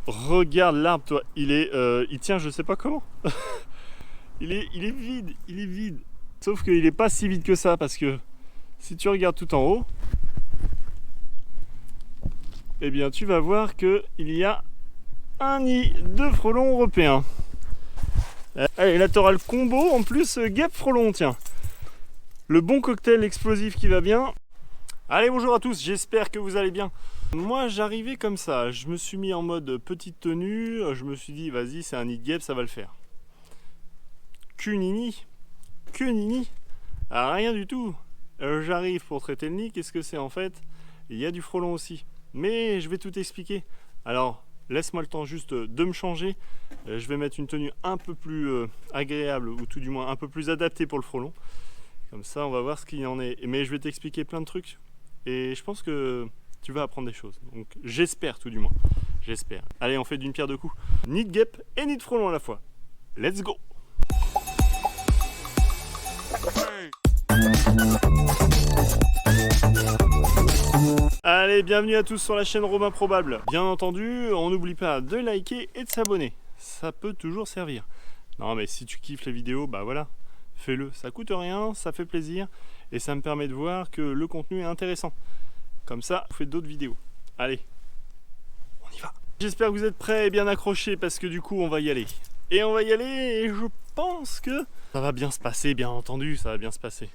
Regarde l'arbre, toi. Il tient, je sais pas comment. il est vide, il est vide. Sauf qu'il est pas si vide que ça, parce que si tu regardes tout en haut, eh bien, tu vas voir qu'il y a un nid de frelons européens. Allez, là, tu auras le combo en plus guêpe frelon, tiens. Le bon cocktail explosif qui va bien. Allez, bonjour à tous, j'espère que vous allez bien. Moi, j'arrivais comme ça, je me suis mis en mode petite tenue, je me suis dit, vas-y, c'est un nid de guêpe, ça va le faire. Que nini, rien du tout. J'arrive pour traiter le nid, qu'est-ce que c'est en fait? Il y a du frelon aussi. Mais je vais tout expliquer. Alors, laisse-moi le temps juste de me changer. Je vais mettre une tenue un peu plus agréable, ou tout du moins un peu plus adaptée pour le frelon. Comme ça, on va voir ce qu'il en est. Mais je vais t'expliquer plein de trucs. Et je pense que tu vas apprendre des choses. Donc, j'espère tout du moins. J'espère. Allez, on fait d'une pierre deux coups. Nid de guêpe et nid de frelon à la fois. Let's go! Allez, bienvenue à tous sur la chaîne Robin Probable. Bien entendu, on n'oublie pas de liker et de s'abonner. Ça peut toujours servir. Non, mais si tu kiffes les vidéos, bah voilà, fais-le. Ça coûte rien, ça fait plaisir et ça me permet de voir que le contenu est intéressant. Comme ça, on fait d'autres vidéos. Allez, on y va. J'espère que vous êtes prêts et bien accrochés parce que du coup, on va y aller. Et on va y aller et je pense que ça va bien se passer, bien entendu, ça va bien se passer.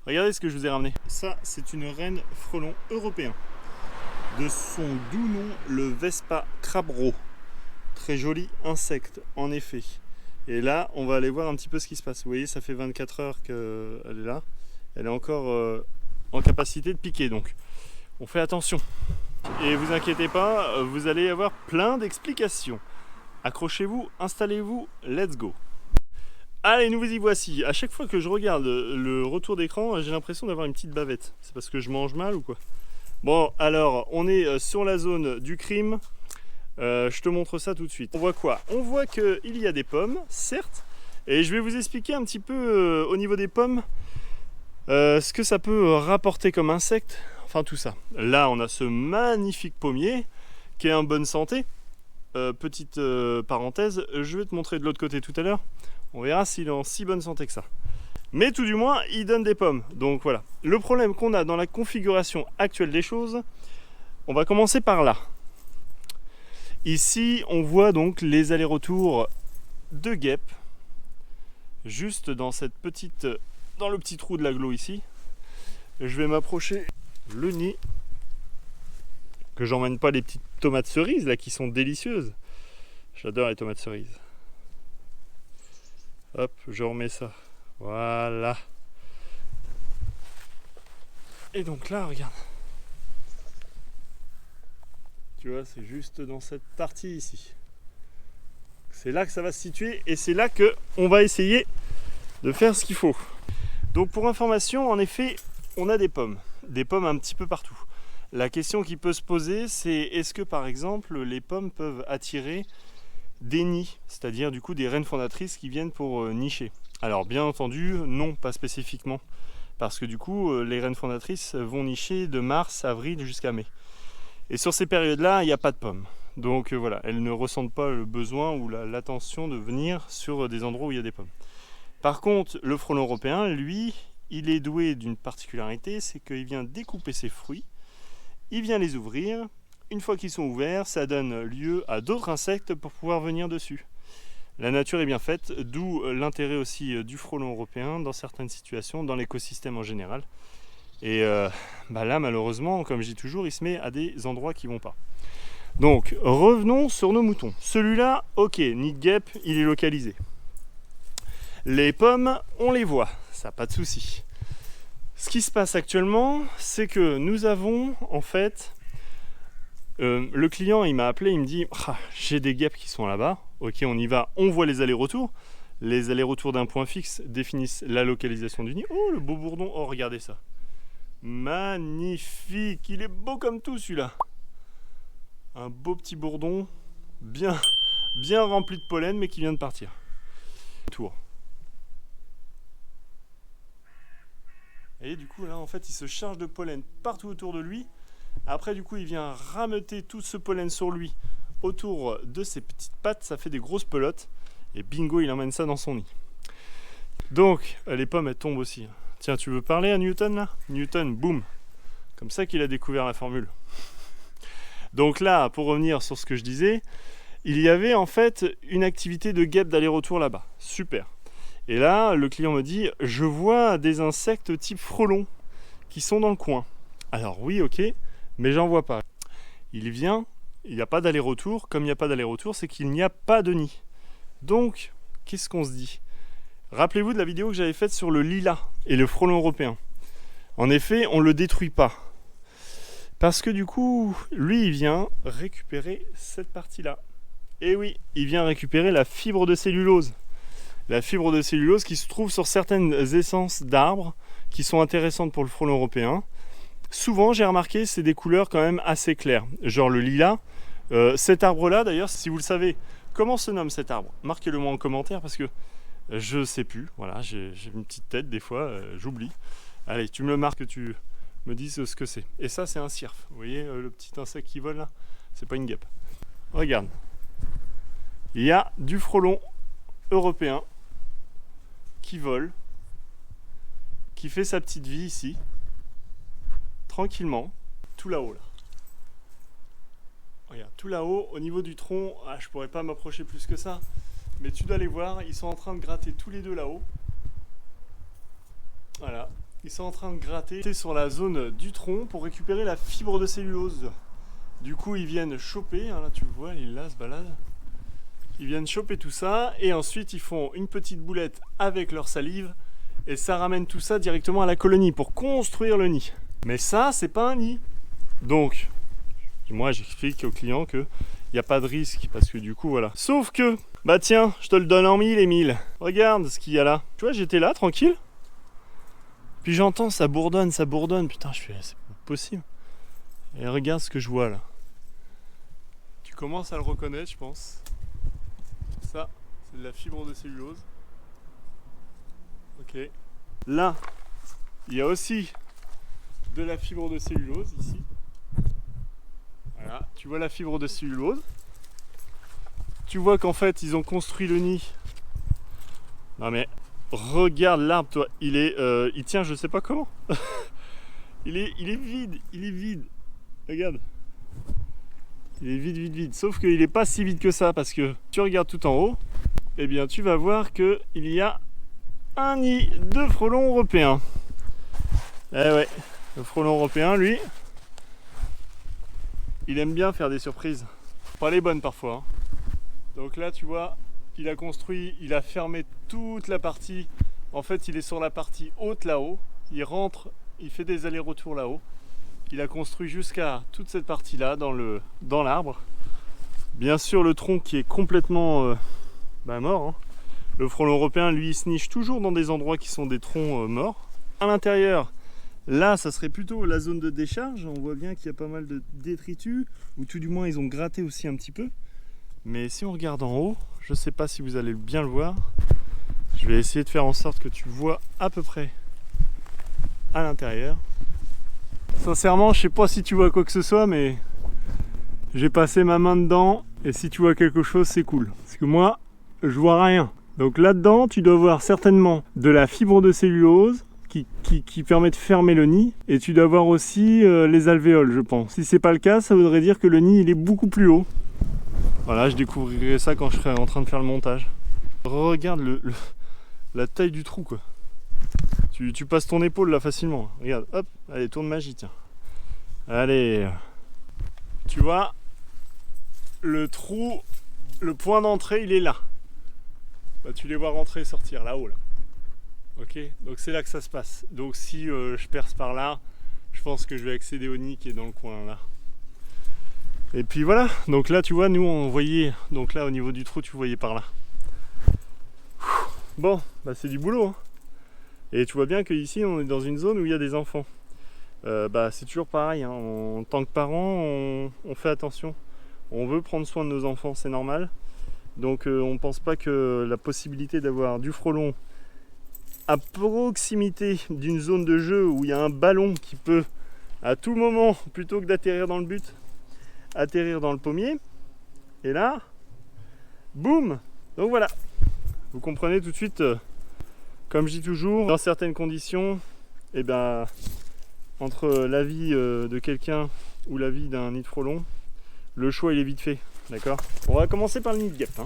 Regardez ce que je vous ai ramené. Ça, c'est une reine frelon européen. De son doux nom, le Vespa crabro. Très joli insecte, en effet. Et là, on va aller voir un petit peu ce qui se passe. Vous voyez, ça fait 24 heures qu'elle est là. Elle est encore en capacité de piquer, donc on fait attention. Et vous inquiétez pas, vous allez avoir plein d'explications. Accrochez-vous, installez-vous, let's go. Allez, nous y voici. À chaque fois que je regarde le retour d'écran, j'ai l'impression d'avoir une petite bavette. C'est parce que je mange mal ou quoi? Bon, alors, on est sur la zone du crime. Je te montre ça tout de suite. On voit quoi? On voit qu'il y a des pommes, certes. Et je vais vous expliquer un petit peu au niveau des pommes ce que ça peut rapporter comme insecte. Enfin, tout ça. Là, on a ce magnifique pommier qui est en bonne santé. Petite parenthèse, je vais te montrer de l'autre côté tout à l'heure. On verra s'il est en si bonne santé que ça. Mais tout du moins, il donne des pommes. Donc voilà. Le problème qu'on a dans la configuration actuelle des choses, on va commencer par là. Ici, on voit donc les allers-retours de guêpes, juste dans cette petite, dans le petit trou de l'agglo ici. Je vais m'approcher le nid, que j'emmène pas les petites tomates cerises là qui sont délicieuses. J'adore les tomates cerises. Hop, je remets ça. Voilà. Et donc là, regarde. Tu vois, c'est juste dans cette partie ici. C'est là que ça va se situer et c'est là que on va essayer de faire ce qu'il faut. Donc pour information, en effet, on a des pommes un petit peu partout. La question qui peut se poser, c'est est-ce que par exemple les pommes peuvent attirer des nids, c'est-à-dire du coup des reines fondatrices qui viennent pour nicher? Alors bien entendu, non, pas spécifiquement, parce que du coup les reines fondatrices vont nicher de mars, avril jusqu'à mai. Et sur ces périodes-là, il n'y a pas de pommes. Donc voilà, elles ne ressentent pas le besoin ou l'attention de venir sur des endroits où il y a des pommes. Par contre, le frelon européen, lui, il est doué d'une particularité, c'est qu'il vient découper ses fruits, il vient les ouvrir. Une fois qu'ils sont ouverts, ça donne lieu à d'autres insectes pour pouvoir venir dessus. La nature est bien faite, d'où l'intérêt aussi du frelon européen dans certaines situations, dans l'écosystème en général. Et là, malheureusement, comme je dis toujours, il se met à des endroits qui ne vont pas. Donc, revenons sur nos moutons. Celui-là, ok, nid de guêpe, il est localisé. Les pommes, on les voit, ça pas de souci. Ce qui se passe actuellement, c'est que nous avons en fait... le client, il m'a appelé, il me dit j'ai des guêpes qui sont là-bas. Ok, on y va, on voit les allers-retours. Les allers-retours d'un point fixe définissent la localisation du nid. Oh, le beau bourdon, oh, regardez ça. Magnifique, il est beau comme tout celui-là. Un beau petit bourdon, bien rempli de pollen, mais qui vient de partir. Tour. Et du coup là en fait il se charge de pollen partout autour de lui. Après du coup il vient rameuter tout ce pollen sur lui autour de ses petites pattes, ça fait des grosses pelotes. Et bingo, il emmène ça dans son nid. Donc, les pommes, elles tombent aussi. Tiens, tu veux parler à Newton là? Newton, boum. Comme ça qu'il a découvert la formule. Donc là, pour revenir sur ce que je disais, il y avait en fait une activité de guêpe d'aller-retour là-bas. Super. Et là, le client me dit, je vois des insectes type frelon qui sont dans le coin. Alors oui, ok, mais j'en vois pas. Il vient, il n'y a pas d'aller-retour. Comme il n'y a pas d'aller-retour, c'est qu'il n'y a pas de nid. Donc, qu'est-ce qu'on se dit? Rappelez-vous de la vidéo que j'avais faite sur le lilas et le frelon européen. En effet, on ne le détruit pas. Parce que du coup, lui, il vient récupérer cette partie-là. Et oui, il vient récupérer la fibre de cellulose. La fibre de cellulose qui se trouve sur certaines essences d'arbres qui sont intéressantes pour le frelon européen. Souvent, j'ai remarqué, c'est des couleurs quand même assez claires. Genre le lilas. Cet arbre-là, d'ailleurs, si vous le savez, comment se nomme cet arbre? Marquez-le moi en commentaire parce que je sais plus. Voilà, j'ai une petite tête des fois, j'oublie. Allez, tu me le marques, que tu me dises ce que c'est. Et ça, c'est un cirfe. Vous voyez le petit insecte qui vole là? C'est pas une guêpe. Regarde. Il y a du frelon européen qui vole, qui fait sa petite vie ici, tranquillement, tout là-haut là. Regarde, tout là-haut, au niveau du tronc, je pourrais pas m'approcher plus que ça, mais tu dois les voir, ils sont en train de gratter tous les deux là-haut. Voilà, ils sont en train de gratter sur la zone du tronc pour récupérer la fibre de cellulose. Du coup, ils viennent choper, hein, là tu le vois, ils là se baladent. Ils viennent choper tout ça et ensuite ils font une petite boulette avec leur salive et ça ramène tout ça directement à la colonie pour construire le nid. Mais ça, c'est pas un nid. Donc, moi j'explique au client qu'il n'y a pas de risque parce que du coup voilà. Sauf que, bah tiens, je te le donne en 1000 et 1000. Regarde ce qu'il y a là. Tu vois, j'étais là tranquille. Puis j'entends ça bourdonne. Putain, je fais, c'est pas possible. Et regarde ce que je vois là. Tu commences à le reconnaître, je pense. Ça, c'est de la fibre de cellulose. Ok. Là, il y a aussi de la fibre de cellulose ici. Voilà, tu vois la fibre de cellulose. Tu vois qu'en fait, ils ont construit le nid. Non mais, regarde l'arbre, toi. Il tient, je sais pas comment. il est vide. Regarde. Il est vide. Sauf qu'il n'est pas si vide que ça parce que tu regardes tout en haut, eh bien tu vas voir qu'il y a un nid de frelon européen. Eh ouais, le frelon européen, lui, il aime bien faire des surprises. Pas les bonnes parfois. Donc là, tu vois, il a construit, il a fermé toute la partie. En fait, il est sur la partie haute là-haut. Il rentre, il fait des allers-retours là-haut. Il a construit jusqu'à toute cette partie-là dans l'arbre. Bien sûr, le tronc qui est complètement mort. Hein. Le frelon européen, lui, il se niche toujours dans des endroits qui sont des troncs morts. À l'intérieur, là, ça serait plutôt la zone de décharge. On voit bien qu'il y a pas mal de détritus, ou tout du moins, ils ont gratté aussi un petit peu. Mais si on regarde en haut, je ne sais pas si vous allez bien le voir. Je vais essayer de faire en sorte que tu vois à peu près à l'intérieur. Sincèrement, je sais pas si tu vois quoi que ce soit, mais j'ai passé ma main dedans et si tu vois quelque chose, c'est cool. Parce que moi, je vois rien. Donc là-dedans, tu dois voir certainement de la fibre de cellulose qui permet de fermer le nid et tu dois voir aussi les alvéoles, je pense. Si c'est pas le cas, ça voudrait dire que le nid il est beaucoup plus haut. Voilà, je découvrirai ça quand je serai en train de faire le montage. Regarde la taille du trou, quoi. Tu passes ton épaule là facilement. Regarde, hop, allez, tourne magie, tiens. Allez. Tu vois, le trou, le point d'entrée, il est là. Bah, tu les vois rentrer et sortir là-haut, là. Ok, donc c'est là que ça se passe. Donc si je perce par là, je pense que je vais accéder au nid qui est dans le coin là. Et puis voilà, donc là tu vois, nous on voyait, donc là au niveau du trou, tu voyais par là. Bon, bah c'est du boulot, hein. Et tu vois bien qu'ici on est dans une zone où il y a des enfants. C'est toujours pareil, hein. En tant que parents, on fait attention. On veut prendre soin de nos enfants, c'est normal. Donc on ne pense pas que la possibilité d'avoir du frelon à proximité d'une zone de jeu où il y a un ballon qui peut à tout moment, plutôt que d'atterrir dans le but, atterrir dans le pommier, Et là, boum. Donc voilà, vous comprenez tout de suite, comme je dis toujours, dans certaines conditions, et ben, entre la vie de quelqu'un ou la vie d'un nid de frelon, le choix il est vite fait, d'accord? On va commencer par le nid de guêpe. Hein.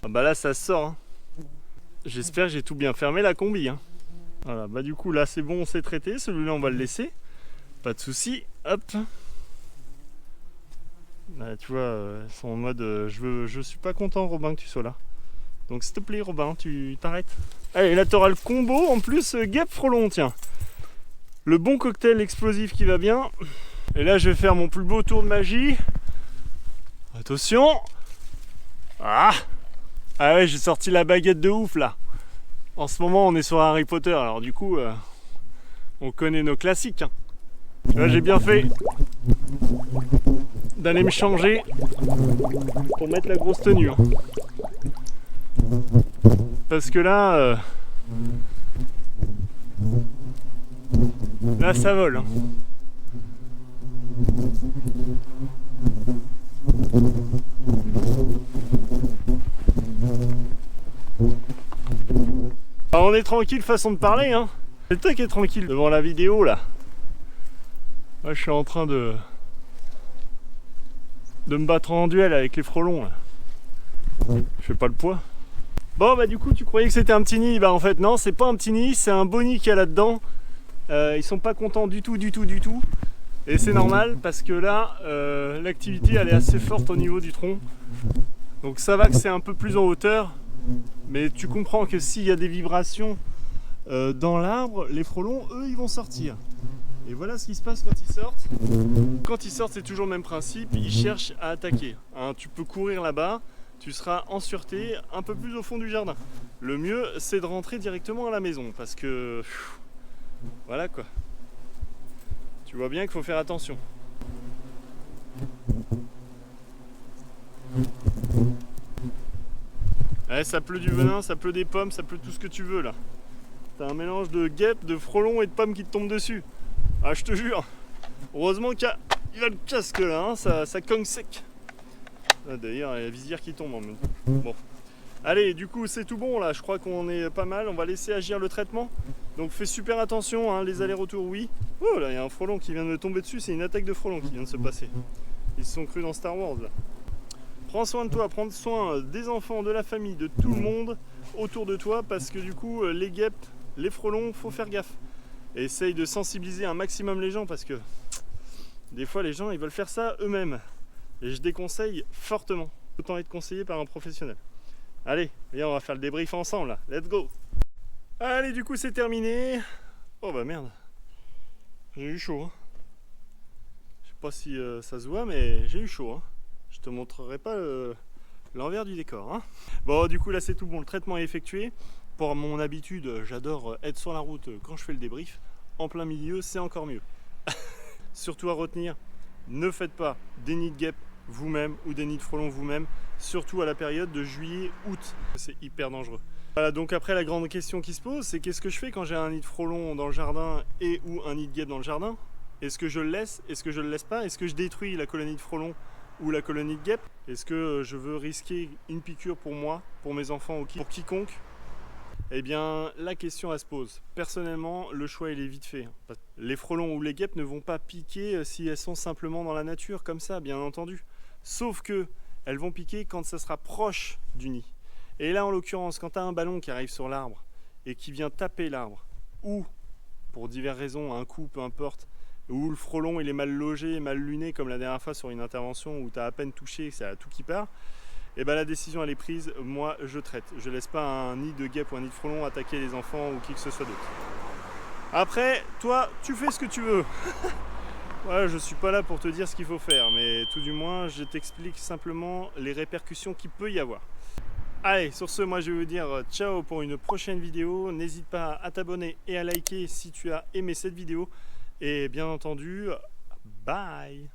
Ah bah là ça sort. Hein. J'espère que j'ai tout bien fermé la combi. Hein. Voilà, bah du coup là c'est bon, on s'est traité. Celui-là on va le laisser. Pas de souci. Hop. Là, tu vois, ils sont en mode je suis pas content Robin que tu sois là. Donc s'il te plaît Robin, tu t'arrêtes. Allez, là t'auras le combo en plus guêpe frelon, tiens. Le bon cocktail explosif qui va bien. Et là je vais faire mon plus beau tour de magie. Attention. Ah ouais, j'ai sorti la baguette de ouf là. En ce moment on est sur Harry Potter, alors du coup on connaît nos classiques. Hein. Là j'ai bien fait d'aller me changer pour mettre la grosse tenue. Hein. Parce que là, là ça vole. Hein. Alors on est tranquille façon de parler, hein. C'est toi qui es tranquille devant la vidéo là. Moi je suis en train de me battre en duel avec les frelons là. Je fais pas le poids. Bon bah du coup tu croyais que c'était un petit nid, bah en fait non, c'est pas un petit nid, c'est un beau nid qu'il y a là-dedans. Ils sont pas contents du tout. Et c'est normal parce que là l'activité elle est assez forte au niveau du tronc. Donc ça va que c'est un peu plus en hauteur. Mais tu comprends que s'il y a des vibrations dans l'arbre, les frelons, eux, ils vont sortir. Et voilà ce qui se passe quand ils sortent. Quand ils sortent, c'est toujours le même principe, ils cherchent à attaquer. Hein, tu peux courir là-bas, tu seras en sûreté, un peu plus au fond du jardin. Le mieux, c'est de rentrer directement à la maison, parce que... voilà quoi. Tu vois bien qu'il faut faire attention. Ouais, ça pleut du venin, ça pleut des pommes, ça pleut tout ce que tu veux là. T'as un mélange de guêpes, de frelons et de pommes qui te tombent dessus. Ah je te jure. Heureusement qu'il y a le casque là, hein, ça cogne sec. Ah, d'ailleurs il y a la visière qui tombe en même temps. Bon. Allez, du coup c'est tout bon là, je crois qu'on est pas mal, on va laisser agir le traitement. Donc fais super attention, hein, les allers-retours oui. Oh là, il y a un frelon qui vient de me tomber dessus, c'est une attaque de frelon qui vient de se passer. Ils se sont crus dans Star Wars là. Prends soin de toi, prends soin des enfants, de la famille, de tout le monde autour de toi parce que du coup les guêpes, les frelons, faut faire gaffe. Et essaye de sensibiliser un maximum les gens parce que des fois les gens ils veulent faire ça eux-mêmes. Et je déconseille fortement. Autant être conseillé par un professionnel. Allez, viens on va faire le débrief ensemble là, let's go. Allez du coup c'est terminé. Oh bah merde, j'ai eu chaud. Hein. Je sais pas si ça se voit mais j'ai eu chaud. Hein. Je te montrerai pas l'envers du décor. Hein. Bon, du coup, là, c'est tout bon. Le traitement est effectué. Pour mon habitude, j'adore être sur la route quand je fais le débrief. En plein milieu, c'est encore mieux. Surtout à retenir, ne faites pas des nids de guêpes vous-même ou des nids de frelons vous-même. Surtout à la période de juillet-août. C'est hyper dangereux. Voilà, donc après, la grande question qui se pose, c'est qu'est-ce que je fais quand j'ai un nid de frelon dans le jardin et ou un nid de guêpe dans le jardin? Est-ce que je le laisse? Est-ce que je le laisse pas? Est-ce que je détruis la colonie de frelons ou la colonie de guêpes? Est-ce que je veux risquer une piqûre pour moi, pour mes enfants ou pour quiconque? Eh bien, la question elle se pose. Personnellement, le choix il est vite fait. Les frelons ou les guêpes ne vont pas piquer si elles sont simplement dans la nature, comme ça, bien entendu. Sauf que elles vont piquer quand ça sera proche du nid. Et là, en l'occurrence, quand tu as un ballon qui arrive sur l'arbre et qui vient taper l'arbre, ou pour diverses raisons, un coup, peu importe, où le frelon il est mal logé, mal luné comme la dernière fois sur une intervention où tu as à peine touché, c'est à tout qui part, et ben la décision elle est prise, moi je traite. Je laisse pas un nid de guêpe ou un nid de frelon attaquer les enfants ou qui que ce soit d'autre. Après, toi, tu fais ce que tu veux. Voilà, je suis pas là pour te dire ce qu'il faut faire, mais tout du moins je t'explique simplement les répercussions qu'il peut y avoir. Allez, sur ce, moi je vais vous dire ciao pour une prochaine vidéo. N'hésite pas à t'abonner et à liker si tu as aimé cette vidéo. Et bien entendu, bye!